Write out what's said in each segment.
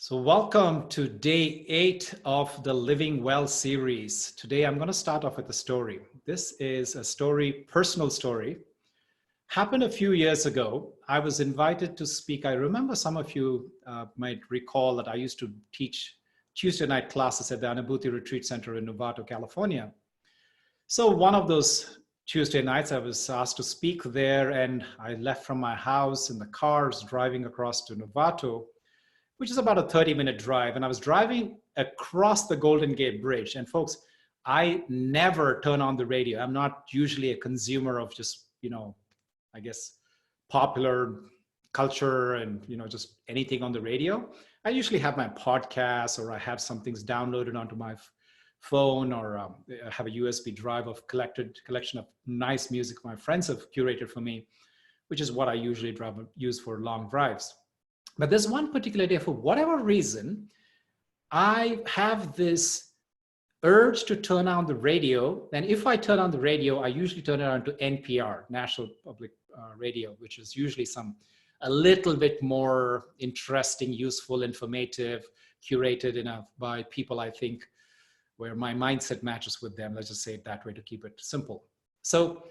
So welcome to day 8 of the Living Well series. Today I'm going to start off with a story. This is a story, personal story. Happened a few years ago. I was invited to speak. I remember some of you might recall that I used to teach Tuesday night classes at the Anubhuti Retreat Center in Novato, California. So one of those Tuesday nights I was asked to speak there, and I left from my house in the cars driving across to Novato, which is about a 30-minute drive. And I was driving across the Golden Gate Bridge. And folks, I never turn on the radio. I'm not usually a consumer of just, I guess, popular culture and, just anything on the radio. I usually have my podcasts, or I have some things downloaded onto my phone, or I have a USB drive of collection of nice music my friends have curated for me, which is what I usually use for long drives. But there's one particular day, for whatever reason, I have this urge to turn on the radio. And if I turn on the radio, I usually turn it on to NPR, National Public Radio, which is usually a little bit more interesting, useful, informative, curated enough by people, I think, where my mindset matches with them. Let's just say it that way to keep it simple. So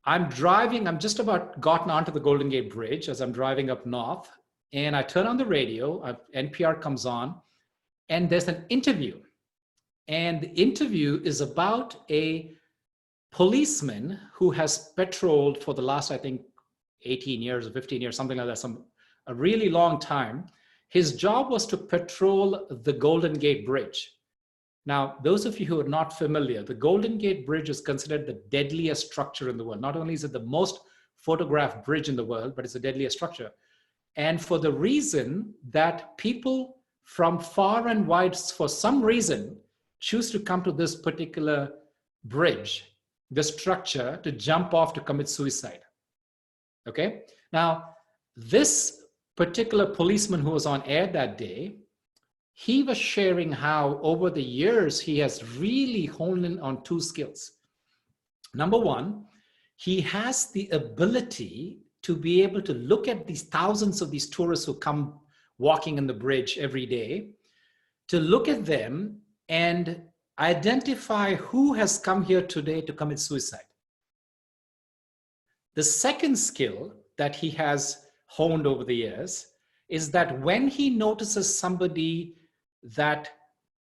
I'm driving, I'm just about gotten onto the Golden Gate Bridge as I'm driving up north. And I turn on the radio, NPR comes on, and there's an interview. And the interview is about a policeman who has patrolled for the last, I think, 18 years or 15 years, something like that, a really long time. His job was to patrol the Golden Gate Bridge. Now, those of you who are not familiar, the Golden Gate Bridge is considered the deadliest structure in the world. Not only is it the most photographed bridge in the world, but it's the deadliest structure. And for the reason that people from far and wide, for some reason, choose to come to this particular bridge, the structure, to jump off to commit suicide. Okay? Now, this particular policeman who was on air that day, he was sharing how over the years he has really honed in on two skills. Number one, he has the ability to be able to look at these thousands of these tourists who come walking in the bridge every day, to look at them and identify who has come here today to commit suicide. The second skill that he has honed over the years is that when he notices somebody that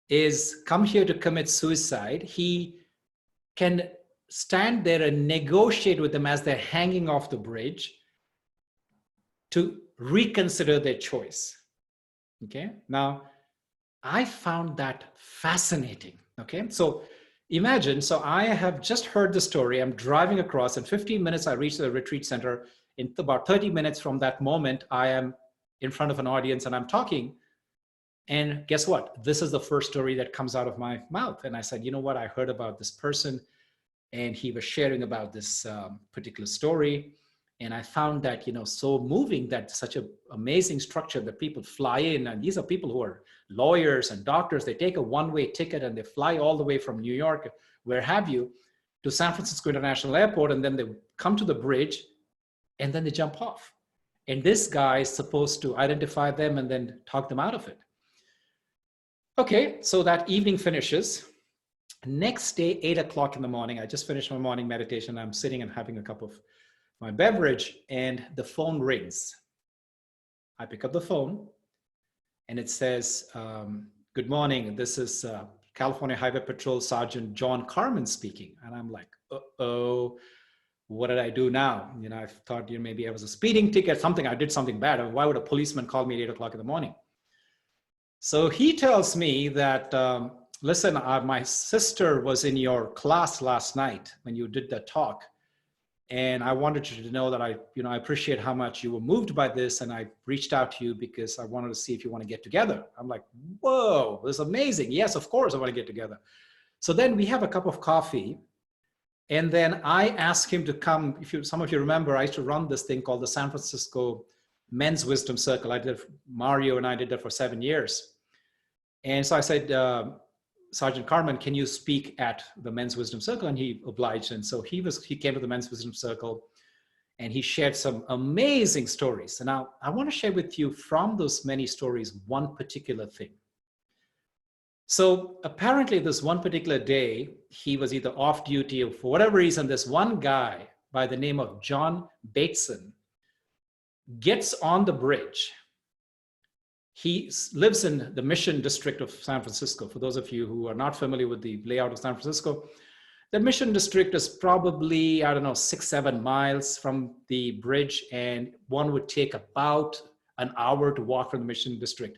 is come here to commit suicide, he can stand there and negotiate with them as they're hanging off the bridge to reconsider their choice. Okay, now I found that fascinating. Okay, so imagine, so I have just heard the story. I'm driving across. In 15 minutes, I reach the retreat center. In about 30 minutes from that moment, I am in front of an audience and I'm talking. And guess what? This is the first story that comes out of my mouth. And I said, you know what? I heard about this person, and he was sharing about this particular story. And I found that, so moving, that such an amazing structure that people fly in. And these are people who are lawyers and doctors. They take a one-way ticket and they fly all the way from New York, where have you, to San Francisco International Airport. And then they come to the bridge and then they jump off. And this guy is supposed to identify them and then talk them out of it. Okay, so that evening finishes. Next day, 8 o'clock in the morning, I just finished my morning meditation. I'm sitting and having a cup of my beverage, and the phone rings. I pick up the phone and it says, good morning, this is California Highway Patrol Sergeant John Carmen speaking. And I'm like, uh-oh, what did I do now? I thought maybe I was a speeding ticket, I did something bad. Why would a policeman call me at 8 o'clock in the morning? So he tells me that, listen, my sister was in your class last night when you did that talk. And I wanted you to know that I appreciate how much you were moved by this. And I reached out to you because I wanted to see if you want to get together. I'm like, whoa, this is amazing. Yes, of course I want to get together. So then we have a cup of coffee. And then I asked him to come. Some of you remember, I used to run this thing called the San Francisco Men's Wisdom Circle. Mario and I did that for 7 years. And so I said, Sergeant Carmen, can you speak at the Men's Wisdom Circle? And he obliged. And so he came to the Men's Wisdom Circle. And he shared some amazing stories. And now I want to share with you from those many stories one particular thing. So apparently this one particular day, he was either off duty or for whatever reason, this one guy by the name of John Bateson gets on the bridge. He lives in the Mission District of San Francisco. For those of you who are not familiar with the layout of San Francisco, the Mission District is probably, I don't know, 6-7 miles from the bridge, and one would take about an hour to walk from the Mission District.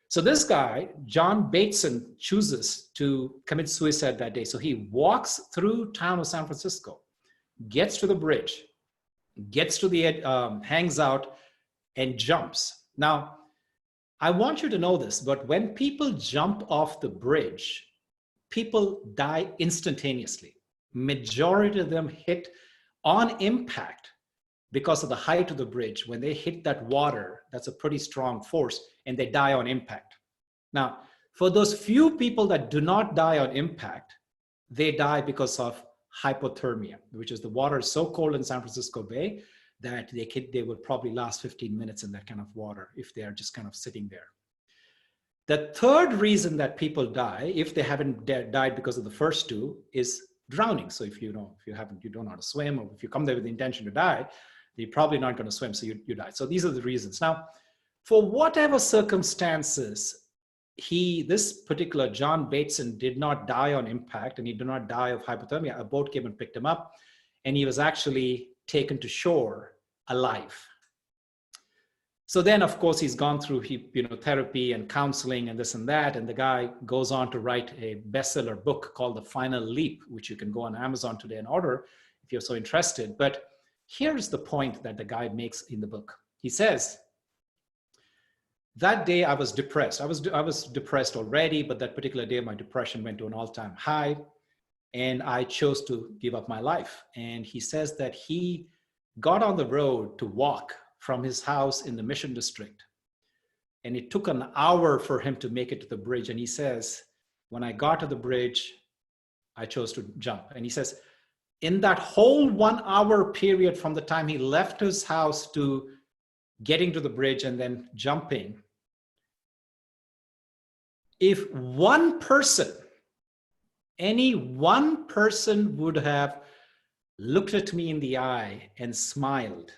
So this guy, John Bateson, chooses to commit suicide that day. So he walks through town of San Francisco, gets to the bridge, gets to the edge, hangs out, and jumps. Now, I want you to know this, but when people jump off the bridge, people die instantaneously. Majority of them hit on impact because of the height of the bridge. When they hit that water, that's a pretty strong force, and they die on impact. Now, for those few people that do not die on impact, they die because of hypothermia, which is the water is so cold in San Francisco Bay that they would probably last 15 minutes in that kind of water if they are just kind of sitting there. The third reason that people die, if they haven't died because of the first two, is drowning. So if you don't know how to swim, or if you come there with the intention to die, you're probably not going to swim, so you die. So these are the reasons. Now, for whatever circumstances, this particular John Bateson did not die on impact, and he did not die of hypothermia. A boat came and picked him up, and he was actually taken to shore alive. So then, of course, he's gone through therapy and counseling and this and that, and the guy goes on to write a bestseller book called The Final Leap, which you can go on Amazon today and order if you're so interested. But here's the point that the guy makes in the book. He says, that day I was depressed. I was depressed already, but that particular day my depression went to an all-time high, and I chose to give up my life. And he says that he got on the road to walk from his house in the Mission District, and it took an hour for him to make it to the bridge. And he says, when I got to the bridge, I chose to jump. And he says, in that whole 1 hour period from the time he left his house to getting to the bridge and then jumping, if one person, any one person would have looked at me in the eye and smiled,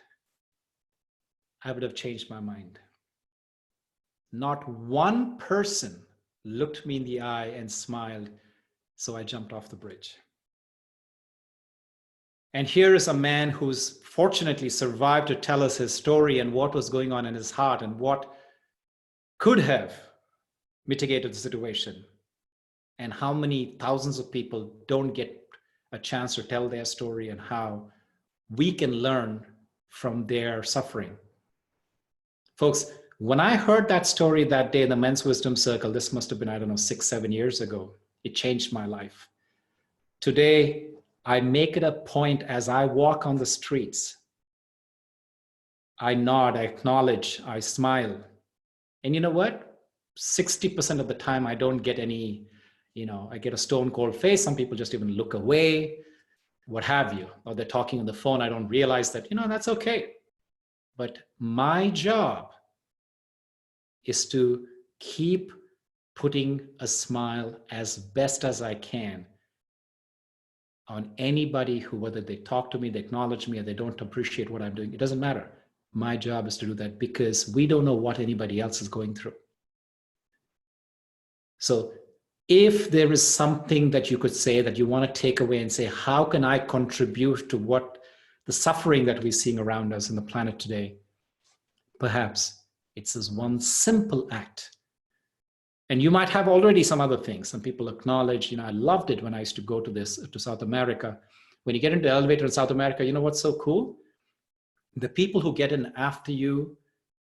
I would have changed my mind. Not one person looked me in the eye and smiled, so I jumped off the bridge. And here is a man who's fortunately survived to tell us his story and what was going on in his heart and what could have mitigated the situation, and how many thousands of people don't get a chance to tell their story, and how we can learn from their suffering. Folks, when I heard that story that day in the Men's Wisdom Circle, this must have been, 6-7 years ago, it changed my life. Today, I make it a point as I walk on the streets. I nod, I acknowledge, I smile. And you know what? 60% of the time, I don't get any, I get a stone cold face. Some people just even look away, what have you. Or they're talking on the phone. I don't realize that, that's okay. But my job is to keep putting a smile as best as I can on anybody who, whether they talk to me, they acknowledge me, or they don't appreciate what I'm doing. It doesn't matter. My job is to do that, because we don't know what anybody else is going through. So if there is something that you could say that you want to take away and say, how can I contribute to what the suffering that we're seeing around us on the planet today? Perhaps it's this one simple act. And you might have already some other things. Some people acknowledge, I loved it when I used to go to South America. When you get into the elevator in South America, you know what's so cool? The people who get in after you,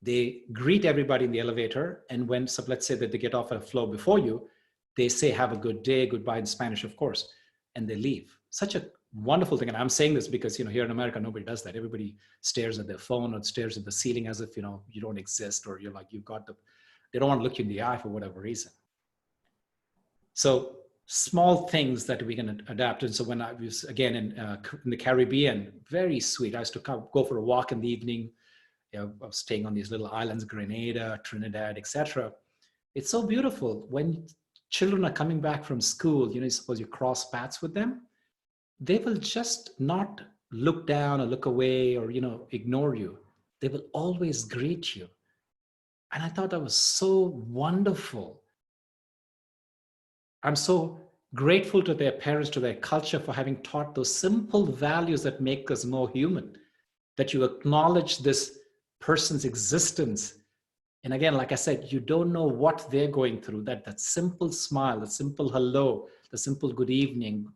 they greet everybody in the elevator. And so let's say that they get off at a floor before you, they say, have a good day, goodbye in Spanish, of course, and they leave. Such a wonderful thing. And I'm saying this because, here in America, nobody does that. Everybody stares at their phone or stares at the ceiling as if, you don't exist, or you're like, they don't want to look you in the eye for whatever reason. So small things that we can adapt. And so when I was again in the Caribbean, very sweet. I used to go for a walk in the evening. I was staying on these little islands, Grenada, Trinidad, etc. It's so beautiful when children are coming back from school. Suppose you cross paths with them, they will just not look down or look away or ignore you. They will always greet you. And I thought that was so wonderful. I'm so grateful to their parents, to their culture, for having taught those simple values that make us more human, that you acknowledge this person's existence. And again, like I said, you don't know what they're going through. That simple smile, the simple hello, the simple good evening,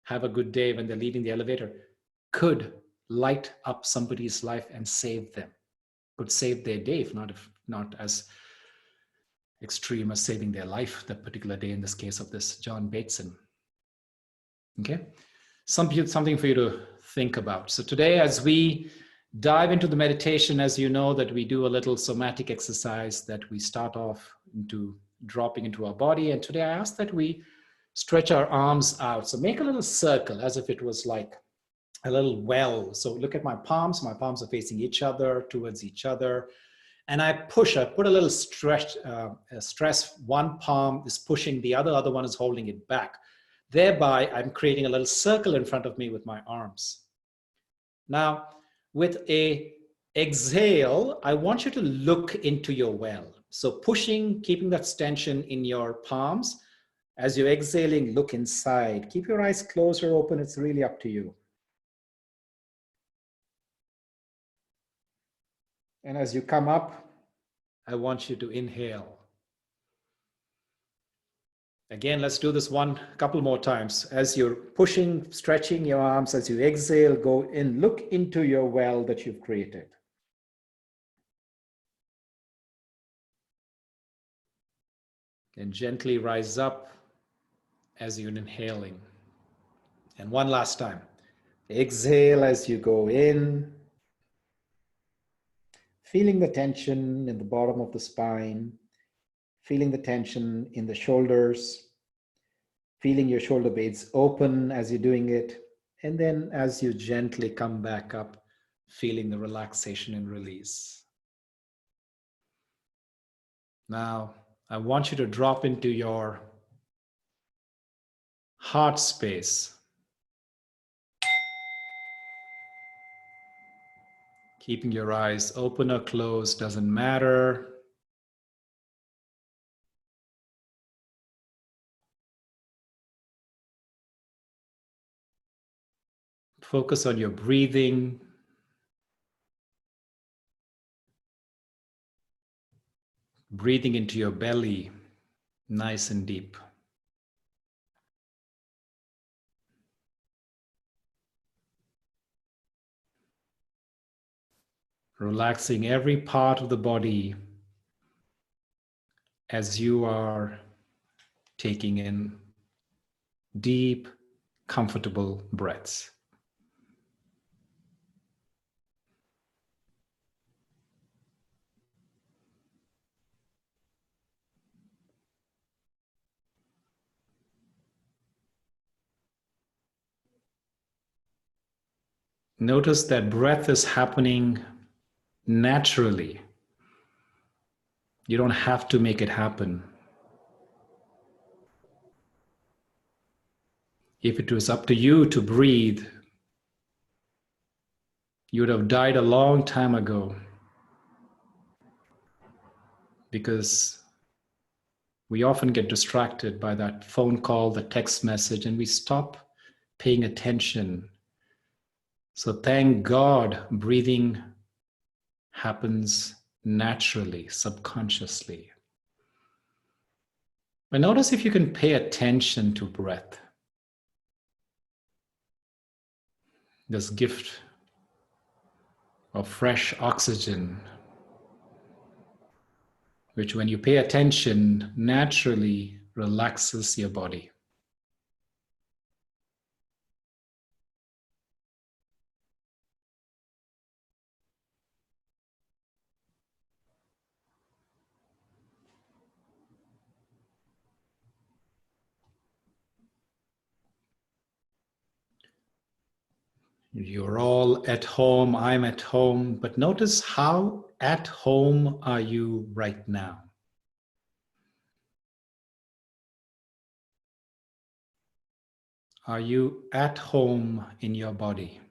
have a good day when they're leaving the elevator, could light up somebody's life and save them, could save their day, if not as extreme as saving their life that particular day, in this case of this John Bateson. Okay, something for you to think about. So today, as we dive into the meditation, as you know, that we do a little somatic exercise that we start off into dropping into our body. And today I ask that we stretch our arms out. So make a little circle as if it was like a little well. So look at my palms. My palms are facing each other, towards each other. And I put a little stress. One palm is pushing, the other one is holding it back. Thereby, I'm creating a little circle in front of me with my arms. Now, with a exhale, I want you to look into your well. So pushing, keeping that tension in your palms. As you're exhaling, look inside. Keep your eyes closed or open. It's really up to you. And as you come up, I want you to inhale. Again, let's do this couple more times. As you're pushing, stretching your arms, as you exhale, go in, look into your well that you've created. And gently rise up as you're inhaling. And one last time. Exhale as you go in. Feeling the tension in the bottom of the spine. Feeling the tension in the shoulders. Feeling your shoulder blades open as you're doing it. And then as you gently come back up, feeling the relaxation and release. Now, I want you to drop into your heart space. Keeping your eyes open or closed doesn't matter. Focus on your breathing. Breathing into your belly, nice and deep. Relaxing every part of the body as you are taking in deep, comfortable breaths. Notice that breath is happening naturally. You don't have to make it happen. If it was up to you to breathe, you would have died a long time ago, because we often get distracted by that phone call, the text message, and we stop paying attention. So thank God breathing happens naturally, subconsciously. But notice if you can pay attention to breath. This gift of fresh oxygen, which when you pay attention, naturally relaxes your body. You're all at home, I'm at home, but notice how at home are you right now? Are you at home in your body?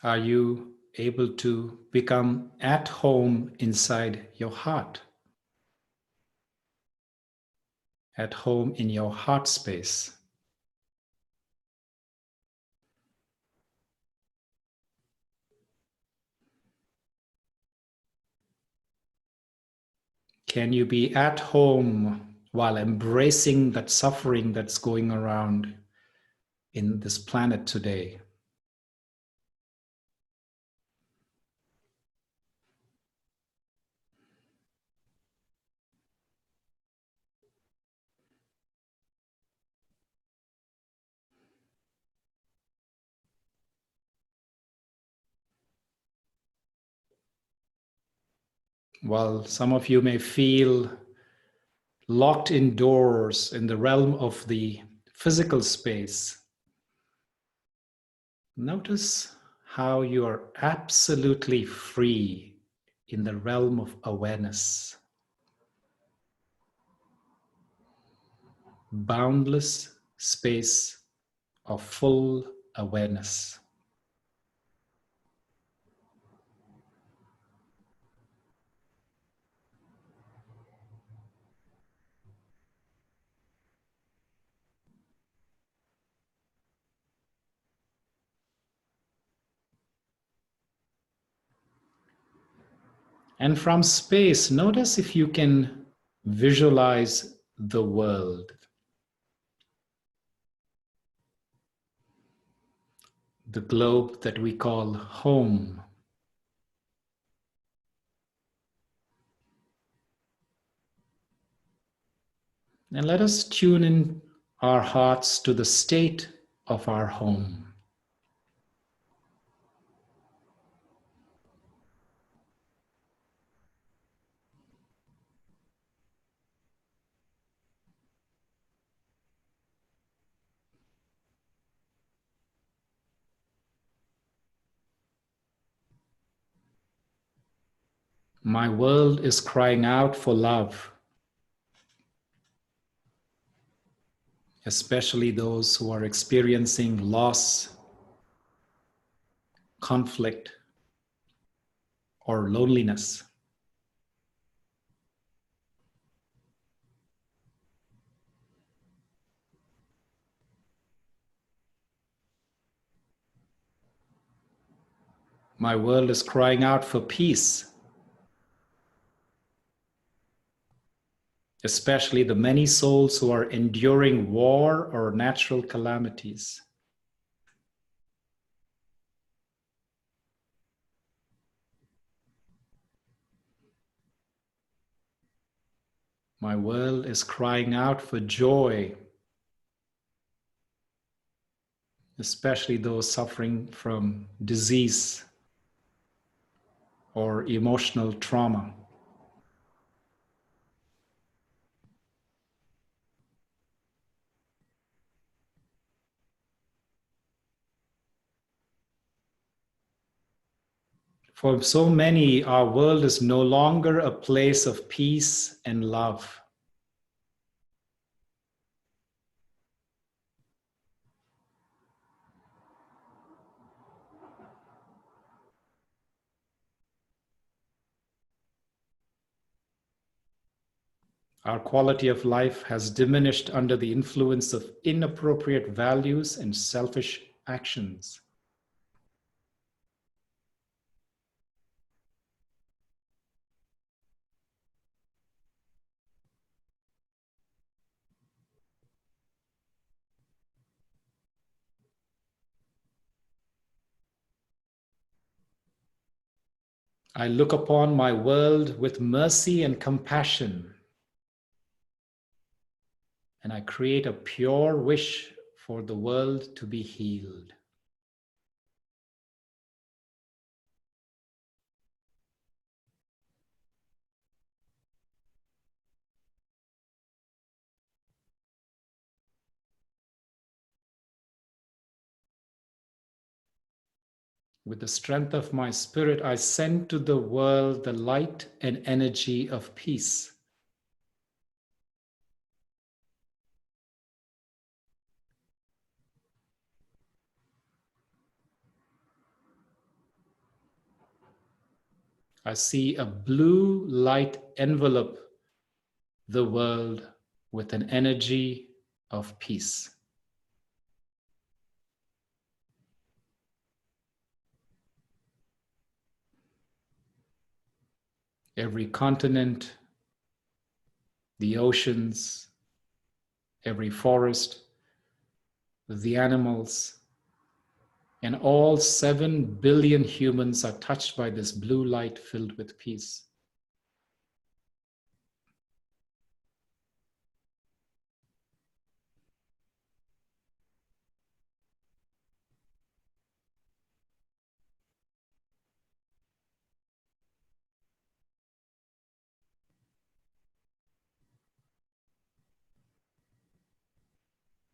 Are you able to become at home inside your heart? At home in your heart space? Can you be at home while embracing that suffering that's going around in this planet today? While some of you may feel locked indoors in the realm of the physical space, notice how you are absolutely free in the realm of awareness. Boundless space of full awareness. And from space, notice if you can visualize the world. The globe that we call home. And let us tune in our hearts to the state of our home. My world is crying out for love, especially those who are experiencing loss, conflict, or loneliness. My world is crying out for peace, especially the many souls who are enduring war or natural calamities. My world is crying out for joy, especially those suffering from disease or emotional trauma. For so many, our world is no longer a place of peace and love. Our quality of life has diminished under the influence of inappropriate values and selfish actions. I look upon my world with mercy and compassion, and I create a pure wish for the world to be healed. With the strength of my spirit, I send to the world the light and energy of peace. I see a blue light envelop the world with an energy of peace. Every continent, the oceans, every forest, the animals, and all 7 billion humans are touched by this blue light filled with peace.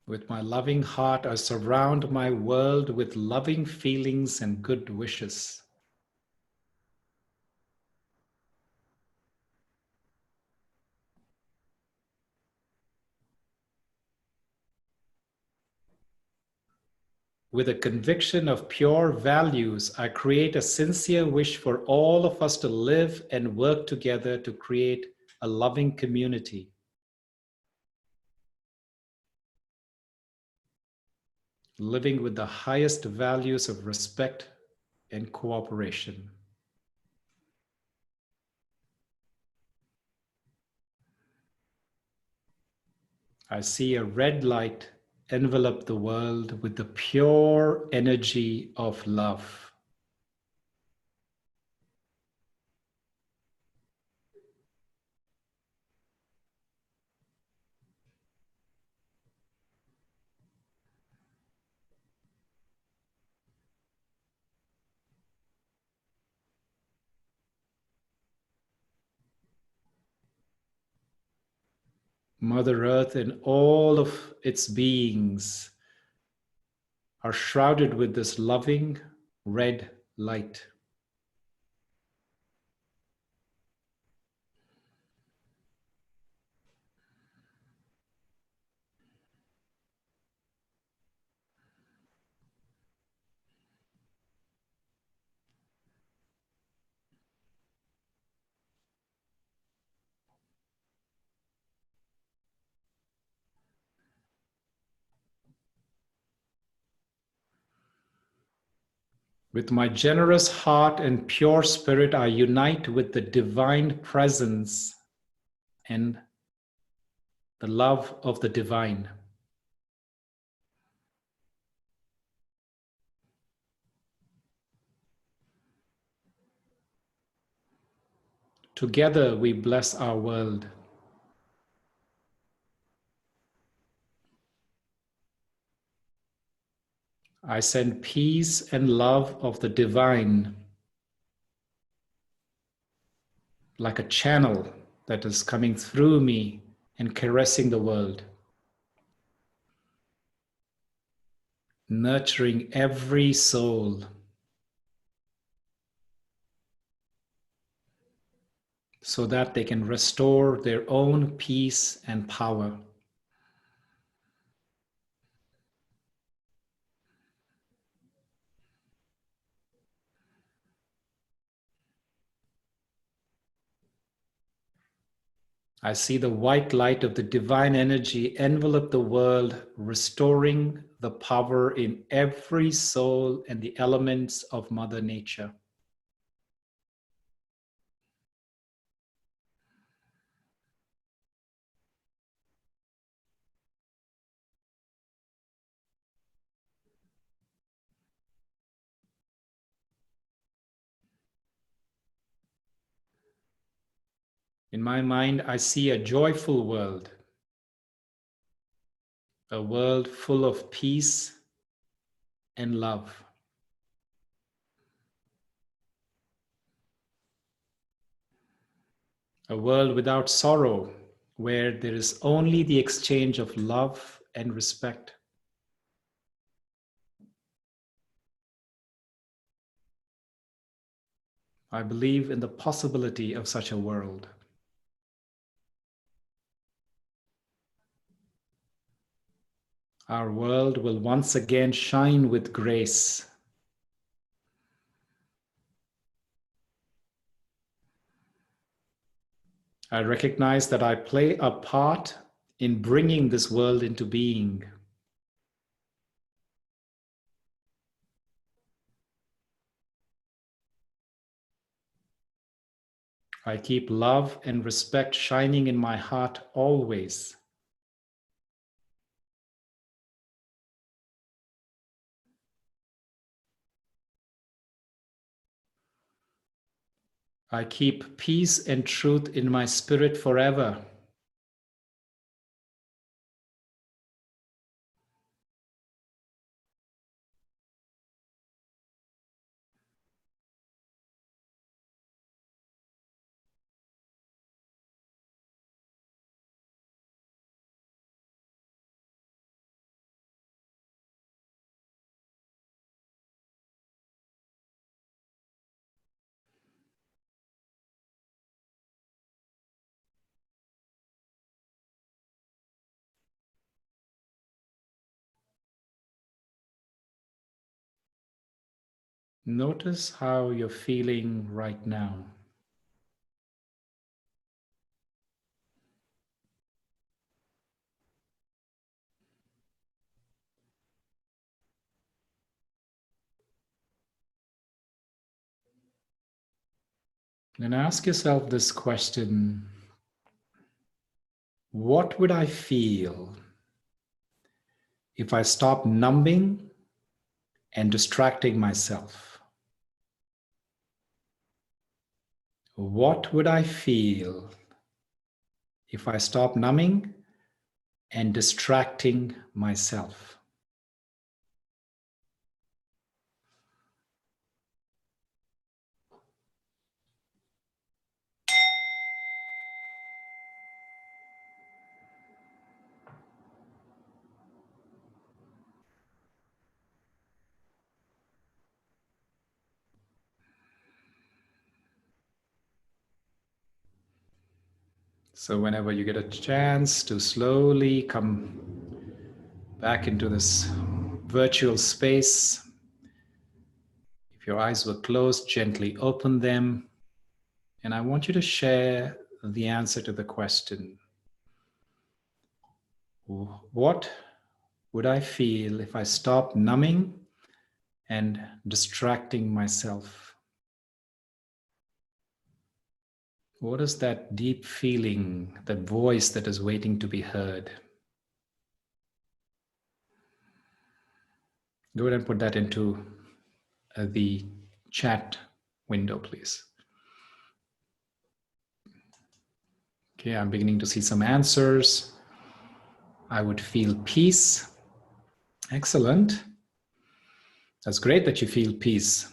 With my loving heart, I surround my world with loving feelings and good wishes. With a conviction of pure values, I create a sincere wish for all of us to live and work together to create a loving community. Living with the highest values of respect and cooperation. I see a red light envelop the world with the pure energy of love. Mother Earth and all of its beings are shrouded with this loving red light. With my generous heart and pure spirit, I unite with the divine presence and the love of the divine. Together we bless our world. I send peace and love of the divine like a channel that is coming through me and caressing the world, nurturing every soul so that they can restore their own peace and power. I see the white light of the divine energy envelop the world, restoring the power in every soul and the elements of Mother Nature. In my mind, I see a joyful world, a world full of peace and love. A world without sorrow, where there is only the exchange of love and respect. I believe in the possibility of such a world. Our world will once again shine with grace. I recognize that I play a part in bringing this world into being. I keep love and respect shining in my heart always. I keep peace and truth in my spirit forever. Notice how you're feeling right now. And ask yourself this question: what would I feel if I stop numbing and distracting myself? What would I feel if I stop numbing and distracting myself? So whenever you get a chance to slowly come back into this virtual space, if your eyes were closed, gently open them. And I want you to share the answer to the question: what would I feel if I stopped numbing and distracting myself? What is that deep feeling, that voice that is waiting to be heard? Go ahead and put that into the chat window, please. Okay, I'm beginning to see some answers. I would feel peace. Excellent. That's great that you feel peace.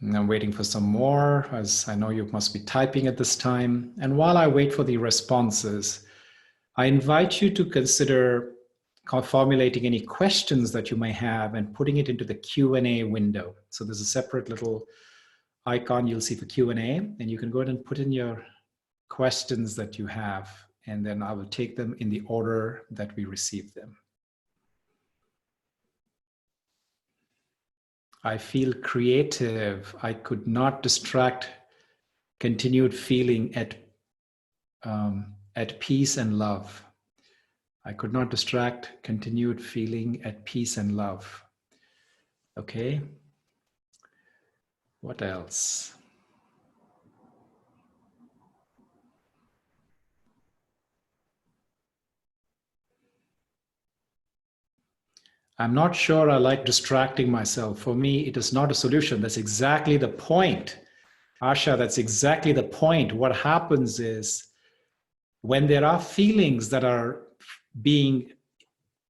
And I'm waiting for some more, as I know you must be typing at this time. And while I wait for the responses, I invite you to consider formulating any questions that you may have and putting it into the Q&A window. So there's a separate little icon you'll see for Q&A, and you can go ahead and put in your questions that you have, and then I will take them in the order that we receive them. I feel creative. I could not distract continued feeling at peace and love. I could not distract continued feeling at peace and love. Okay. What else? I'm not sure I like distracting myself. For me, it is not a solution. That's exactly the point. Asha, that's exactly the point. What happens is when there are feelings that are being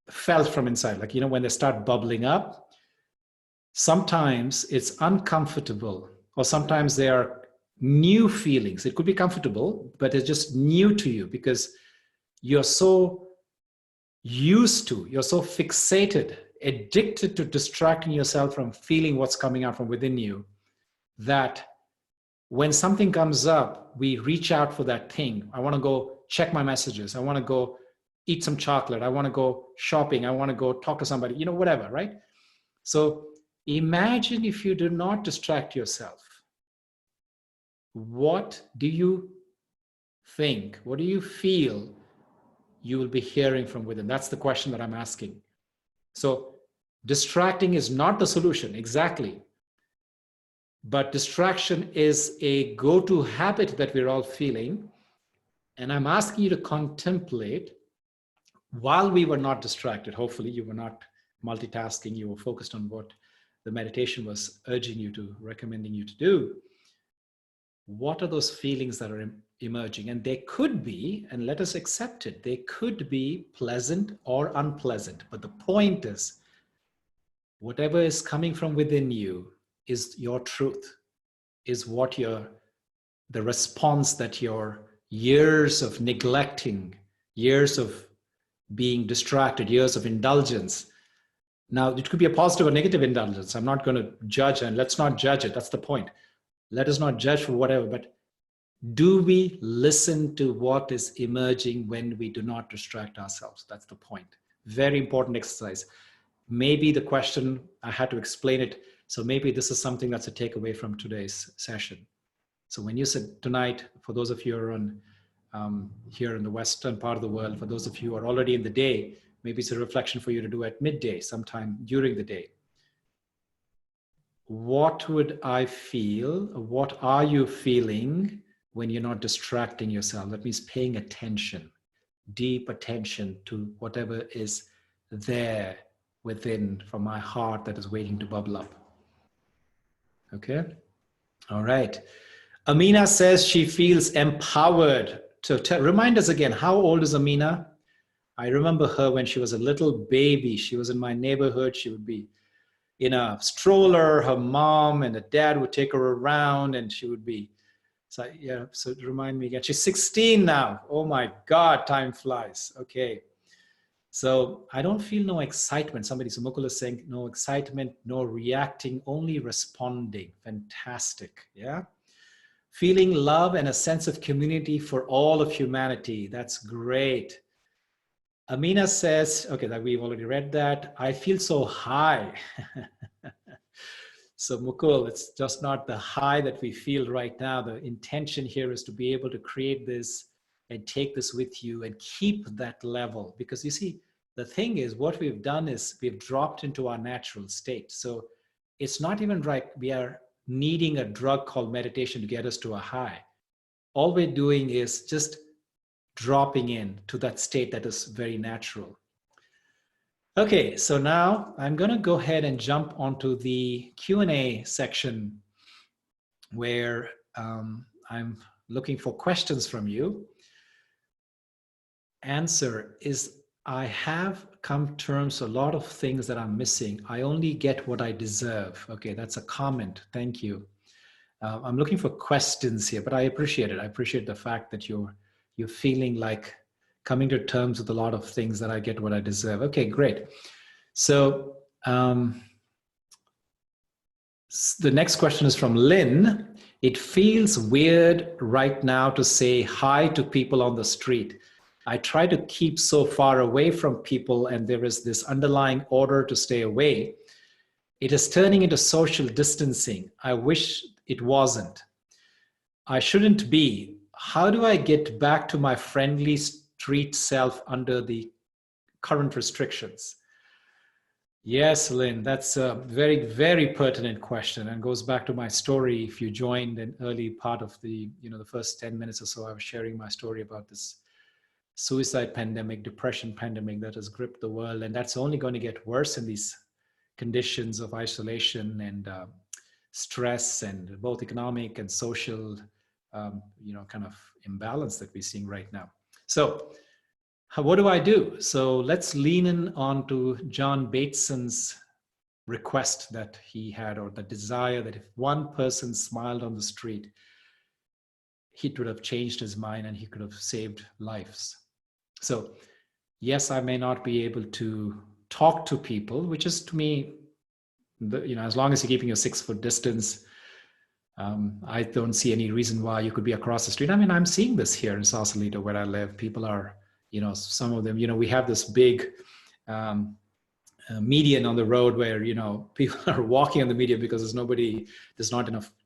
felt from inside, like, when they start bubbling up, sometimes it's uncomfortable, or sometimes they are new feelings. It could be comfortable, but it's just new to you because you're so you're so fixated, addicted to distracting yourself from feeling what's coming out from within you, that when something comes up, we reach out for that thing. I want to go check my messages. I want to go eat some chocolate. I want to go shopping. I want to go talk to somebody, whatever, right? So imagine if you do not distract yourself. What do you think? What do you feel you will be hearing from within? That's the question that I'm asking. So distracting is not the solution, exactly. But distraction is a go-to habit that we're all feeling. And I'm asking you to contemplate, while we were not distracted, hopefully you were not multitasking, you were focused on what the meditation was urging you to, recommending you to do. What are those feelings that are emerging? And they could be, and let us accept it, they could be pleasant or unpleasant. But the point is, whatever is coming from within you is your truth, is what the response that your years of neglecting, years of being distracted, years of indulgence. Now, it could be a positive or negative indulgence. I'm not going to judge, and let's not judge it. That's the point. Let us not judge for whatever, but do we listen to what is emerging when we do not distract ourselves? That's the point. Very important exercise. Maybe the question, I had to explain it. So maybe this is something that's a takeaway from today's session. So when you sit tonight, for those of you who are on, here in the Western part of the world, for those of you who are already in the day, maybe it's a reflection for you to do at midday, sometime during the day. What would I feel? What are you feeling when you're not distracting yourself? That means paying attention, deep attention to whatever is there within from my heart that is waiting to bubble up. Okay? All right. Amina says she feels empowered. So remind us again, how old is Amina? I remember her when she was a little baby. She was in my neighborhood. She would be in a stroller. Her mom and the dad would take her around, and she would be, so yeah, so remind me again. She's 16 now. Oh my God, time flies. Okay. So I don't feel no excitement. Somebody, so Mukul is saying no excitement, no reacting, only responding. Fantastic. Yeah. Feeling love and a sense of community for all of humanity. That's great. Amina says, okay, that we've already read that. I feel so high. So Mukul, it's just not the high that we feel right now. The intention here is to be able to create this and take this with you and keep that level. Because you see, the thing is, what we've done is we've dropped into our natural state. So it's not even right. We are needing a drug called meditation to get us to a high. All we're doing is just dropping in to that state that is very natural. Okay, so now I'm going to go ahead and jump onto the Q&A section where I'm looking for questions from you. Answer is, I have come to terms with a lot of things that I'm missing. I only get what I deserve. Okay, that's a comment. Thank you. I'm looking for questions here, but I appreciate it. I appreciate the fact that you're feeling like coming to terms with a lot of things that I get what I deserve. Okay, great. So the next question is from Lynn. It feels weird right now to say hi to people on the street. I try to keep so far away from people, and there is this underlying order to stay away. It is turning into social distancing. I wish it wasn't. I shouldn't be. How do I get back to my friendly street self under the current restrictions? Yes, Lynn, that's a very, very pertinent question, and goes back to my story. If you joined an early part of the, the first 10 minutes or so, I was sharing my story about this suicide pandemic, depression pandemic that has gripped the world. And that's only going to get worse in these conditions of isolation and stress, and both economic and social, kind of imbalance that we're seeing right now. So what do I do? So let's lean in on to John Bateson's request that he had, or the desire that if one person smiled on the street, he would have changed his mind and he could have saved lives. So Yes, I may not be able to talk to people, which is to me, as long as you're keeping your 6 foot distance, I don't see any reason why you could be across the street. I mean, I'm seeing this here in Sausalito where I live. People are, some of them, we have this big um, median on the road where, people are walking on the median because there's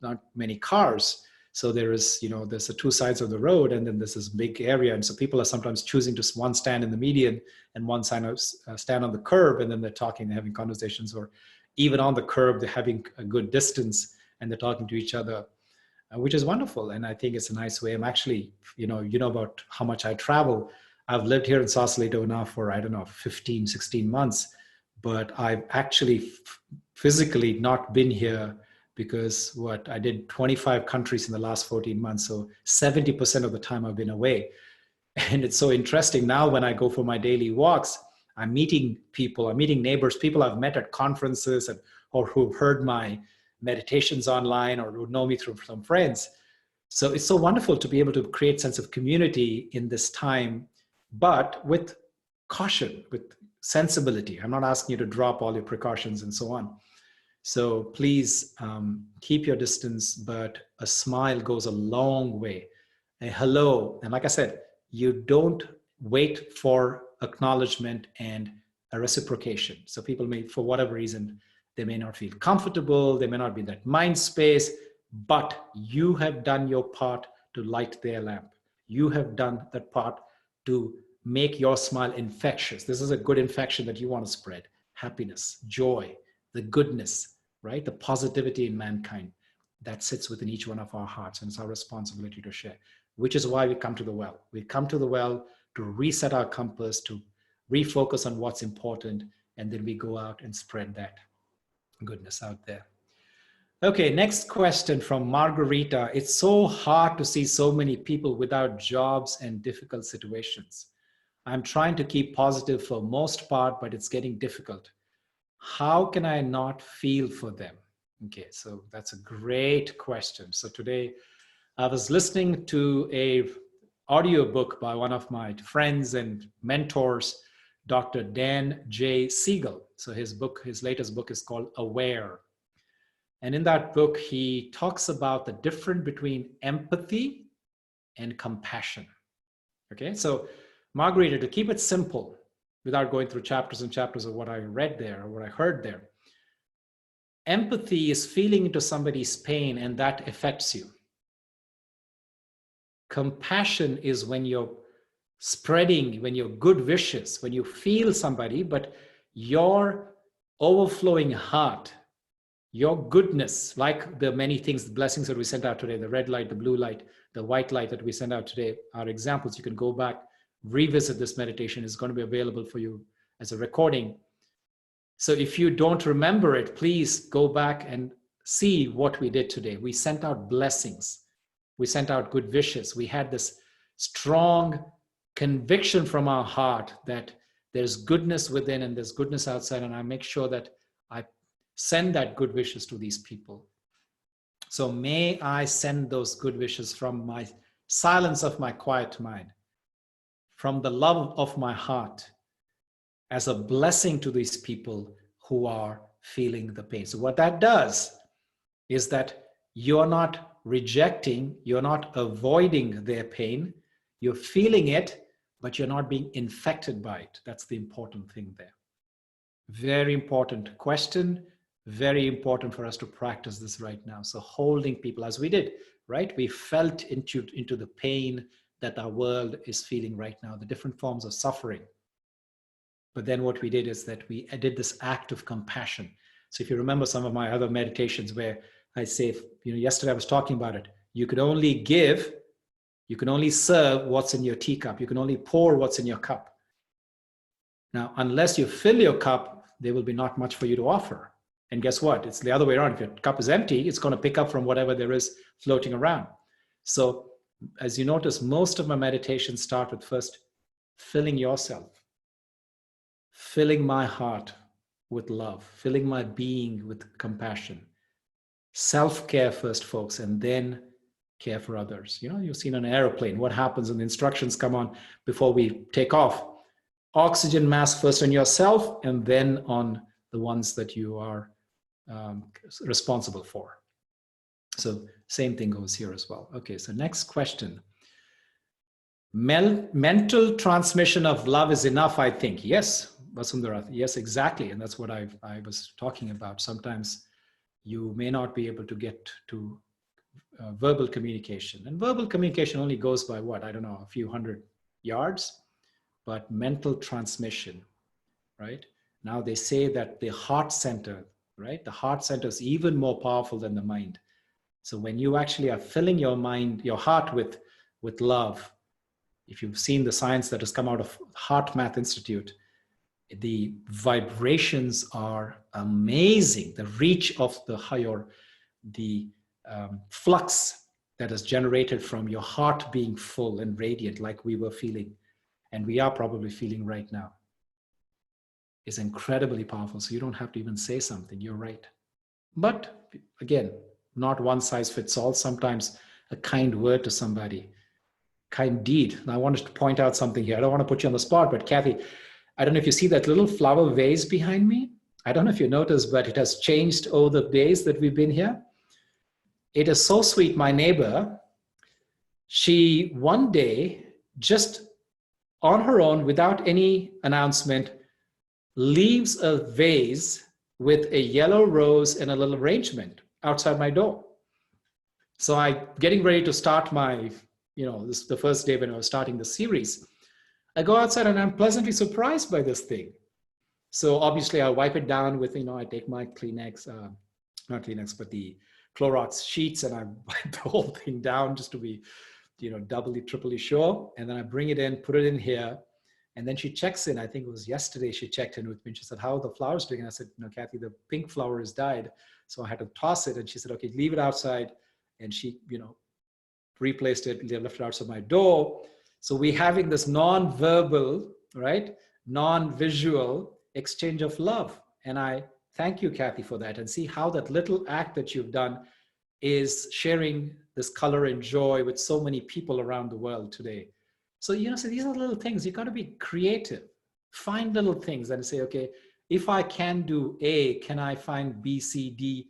not many cars. So there's the two sides of the road, and then there's this big area. And so people are sometimes choosing to one stand in the median and one stand on the curb, and then they're talking, they're having conversations, or even on the curb, they're having a good distance and they're talking to each other, which is wonderful. And I think it's a nice way. I'm actually, about how much I travel. I've lived here in Sausalito now for, I don't know, 15, 16 months, but I've actually physically not been here because I did 25 countries in the last 14 months. So 70% of the time I've been away. And it's so interesting now when I go for my daily walks, I'm meeting people, I'm meeting neighbors, people I've met at conferences or who've heard my meditations online or who know me through some friends. So it's so wonderful to be able to create sense of community in this time, but with caution, with sensibility. I'm not asking you to drop all your precautions and so on. So please keep your distance, but a smile goes a long way. A hello, and like I said, you don't wait for acknowledgement and a reciprocation. So people may, for whatever reason, they may not feel comfortable, they may not be in that mind space, but you have done your part to light their lamp. You have done that part to make your smile infectious. This is a good infection that you want to spread. Happiness, joy, the goodness, right? The positivity in mankind that sits within each one of our hearts, and it's our responsibility to share, which is why we come to the well. We come to the well to reset our compass, to refocus on what's important, and then we go out and spread that goodness out there. Okay, next question from Margarita. It's so hard to see so many people without jobs and difficult situations. I'm trying to keep positive for most part, but it's getting difficult. How can I not feel for them? Okay, so that's a great question. So today I was listening to a audiobook by one of my friends and mentors, Dr. Dan J. Siegel. So his latest book is called Aware. And in that book, he talks about the difference between empathy and compassion. Okay, so Margarita, to keep it simple, without going through chapters and chapters of what I read there or what I heard there, empathy is feeling into somebody's pain and that affects you. Compassion is when you're spreading, when you're good wishes, when you feel somebody, but your overflowing heart, your goodness, like the many things, the blessings that we sent out today, the red light, the blue light, the white light that we sent out today are examples. You can go back, revisit this meditation. It's going to be available for you as a recording. So if you don't remember it, please go back and see what we did today. We sent out blessings. We sent out good wishes. We had this strong conviction from our heart that there's goodness within and there's goodness outside. And I make sure that I send that good wishes to these people. So may I send those good wishes from my silence of my quiet mind, from the love of my heart, as a blessing to these people who are feeling the pain. So what that does is that you're not rejecting, you're not avoiding their pain, you're feeling it, but you're not being infected by it. That's the important thing there. Very important question, very important for us to practice this right now. So holding people as we did, right? We felt into the pain that our world is feeling right now, the different forms of suffering. But then what we did is that we did this act of compassion. So if you remember some of my other meditations where I say, yesterday I was talking about it, you could only give, you can only serve what's in your teacup. You can only pour what's in your cup. Now, unless you fill your cup, there will be not much for you to offer. And guess what? It's the other way around. If your cup is empty, it's going to pick up from whatever there is floating around. So as you notice, most of my meditations start with first filling yourself, filling my heart with love, filling my being with compassion. Self-care first, folks, and then care for others. You've seen an airplane, what happens when the instructions come on before we take off. oxygen mask first on yourself and then on the ones that you are responsible for. So same thing goes here as well. Okay, so next question. Mental transmission of love is enough, I think. Yes, Vasundhara, yes, exactly. And that's what I was talking about. Sometimes you may not be able to get to verbal communication. And verbal communication only goes by what? I don't know, a few hundred yards. But mental transmission, right? Now they say that the heart center, right? The heart center is even more powerful than the mind. So when you actually are filling your mind, your heart with love, if you've seen the science that has come out of Heart Math Institute, the vibrations are amazing. The reach of the higher, the flux that is generated from your heart being full and radiant, like we were feeling, and we are probably feeling right now, is incredibly powerful. So you don't have to even say something. You're right. But again, not one size fits all. Sometimes a kind word to somebody, kind deed. And I wanted to point out something here. I don't want to put you on the spot, but Kathy, I don't know if you see that little flower vase behind me. I don't know if you noticed, but it has changed over the days that we've been here. It is so sweet. My neighbor, she one day, just on her own, without any announcement, leaves a vase with a yellow rose and a little arrangement outside my door. So I'm getting ready to start my, this is the first day when I was starting the series. I go outside and I'm pleasantly surprised by this thing. So obviously I wipe it down with, I take my Kleenex, not Kleenex, but the Clorox sheets, and I wipe the whole thing down just to be, doubly, triply sure. And then I bring it in, put it in here. And then she checks in. I think it was yesterday she checked in with me. She said, how are the flowers doing? And I said, Kathy, the pink flower has died. So I had to toss it. And she said, okay, leave it outside. And she, replaced it, left it outside my door. So we're having this non-verbal, right? Non-visual exchange of love. And I thank you, Kathy, for that. And see how that little act that you've done is sharing this color and joy with so many people around the world today. So, so these are little things. You got to be creative. Find little things and say, okay, if I can do A, can I find B, C, D,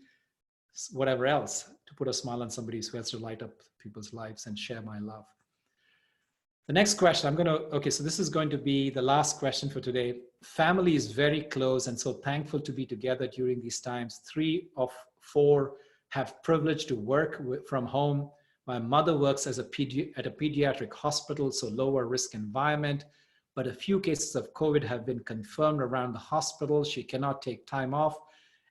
whatever else, to put a smile on somebody's face, to light up people's lives and share my love. The next question, so this is going to be the last question for today. Family is very close and so thankful to be together during these times. 3 of 4 have privilege to work from home. My mother works as at a pediatric hospital, so lower risk environment, but a few cases of COVID have been confirmed around the hospital. She cannot take time off,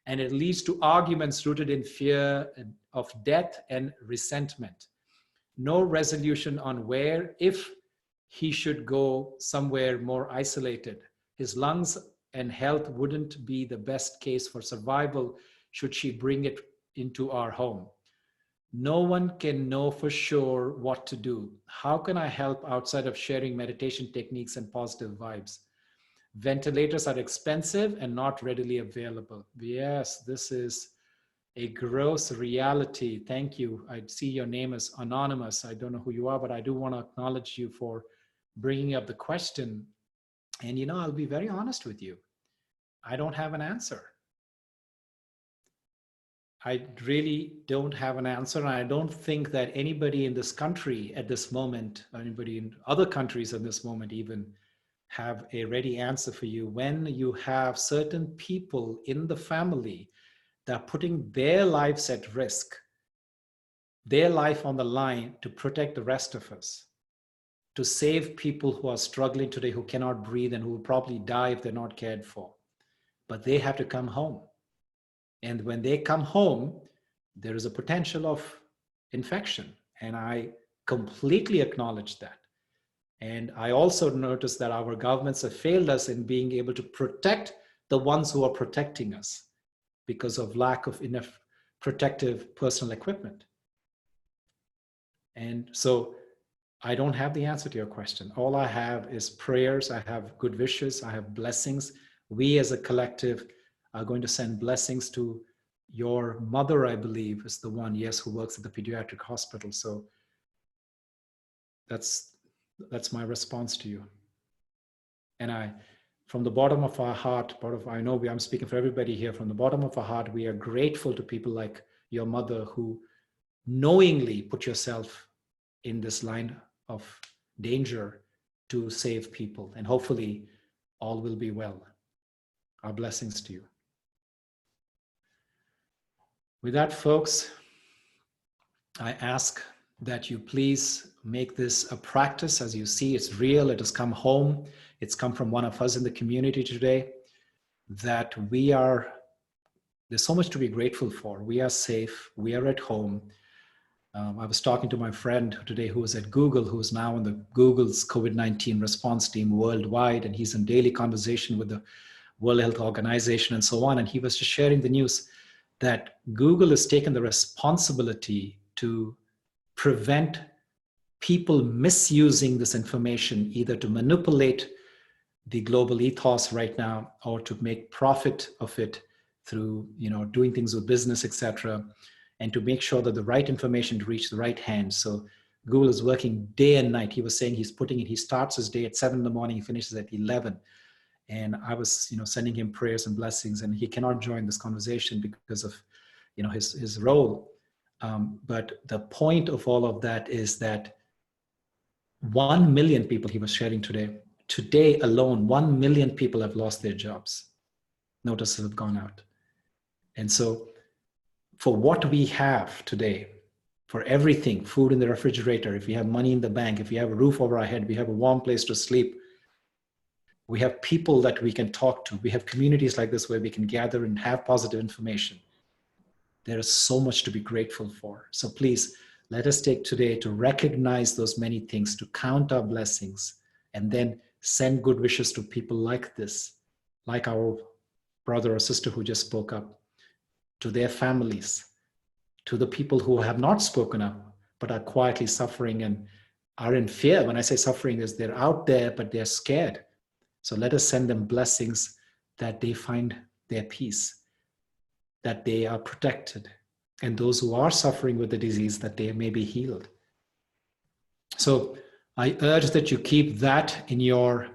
and it leads to arguments rooted in fear of death and resentment. No resolution on where, if he should go somewhere more isolated. His lungs and health wouldn't be the best case for survival should she bring it into our home. No one can know for sure what to do. How can I help outside of sharing meditation techniques and positive vibes? Ventilators are expensive and not readily available. Yes, this is a gross reality. Thank you. I see your name is anonymous. I don't know who you are, but I do want to acknowledge you for bringing up the question. And I'll be very honest with you. I don't have an answer. I really don't have an answer. And I don't think that anybody in this country at this moment, or anybody in other countries at this moment even, have a ready answer for you. When you have certain people in the family that are putting their lives at risk, their life on the line to protect the rest of us, to save people who are struggling today, who cannot breathe and who will probably die if they're not cared for. But they have to come home. And when they come home, there is a potential of infection. And I completely acknowledge that. And I also noticed that our governments have failed us in being able to protect the ones who are protecting us because of lack of enough protective personal equipment. And so I don't have the answer to your question. All I have is prayers. I have good wishes. I have blessings. We as a collective are going to send blessings to your mother, I believe, is the one, yes, who works at the pediatric hospital. So that's my response to you. And from the bottom of our heart, I know I'm speaking for everybody here, from the bottom of our heart, we are grateful to people like your mother who knowingly put yourself in this line of danger to save people. And hopefully all will be well. Our blessings to you. With that, folks, I ask that you please make this a practice. As you see, it's real. It has come home. It's come from one of us in the community today, that there's so much to be grateful for. We are safe. We are at home. I was talking to my friend today who was at Google, who is now in the Google's COVID-19 response team worldwide, and he's in daily conversation with the World Health Organization and so on. And he was just sharing the news that Google has taken the responsibility to prevent people misusing this information, either to manipulate the global ethos right now or to make profit of it through doing things with business, etc., and to make sure that the right information to reach the right hands. So Google is working day and night. He was saying he starts his day at 7 in the morning, he finishes at 11. And I was sending him prayers and blessings, and he cannot join this conversation because of his role. But the point of all of that is that 1 million people, he was sharing today alone, 1 million people have lost their jobs. Notices have gone out. And so for what we have today, for everything, food in the refrigerator, if we have money in the bank, if we have a roof over our head, we have a warm place to sleep, we have people that we can talk to, we have communities like this where we can gather and have positive information. There is so much to be grateful for. So please, let us take today to recognize those many things, to count our blessings, and then send good wishes to people like this, like our brother or sister who just spoke up, to their families, to the people who have not spoken up, but are quietly suffering and are in fear. When I say suffering, is they're out there, but they're scared. So let us send them blessings that they find their peace, that they are protected, and those who are suffering with the disease, that they may be healed. So I urge that you keep that in your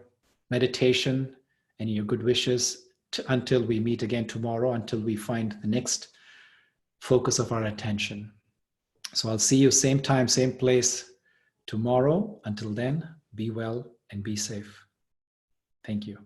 meditation and your good wishes until we meet again tomorrow, until we find the next focus of our attention. So I'll see you same time, same place tomorrow. Until then, be well and be safe. Thank you.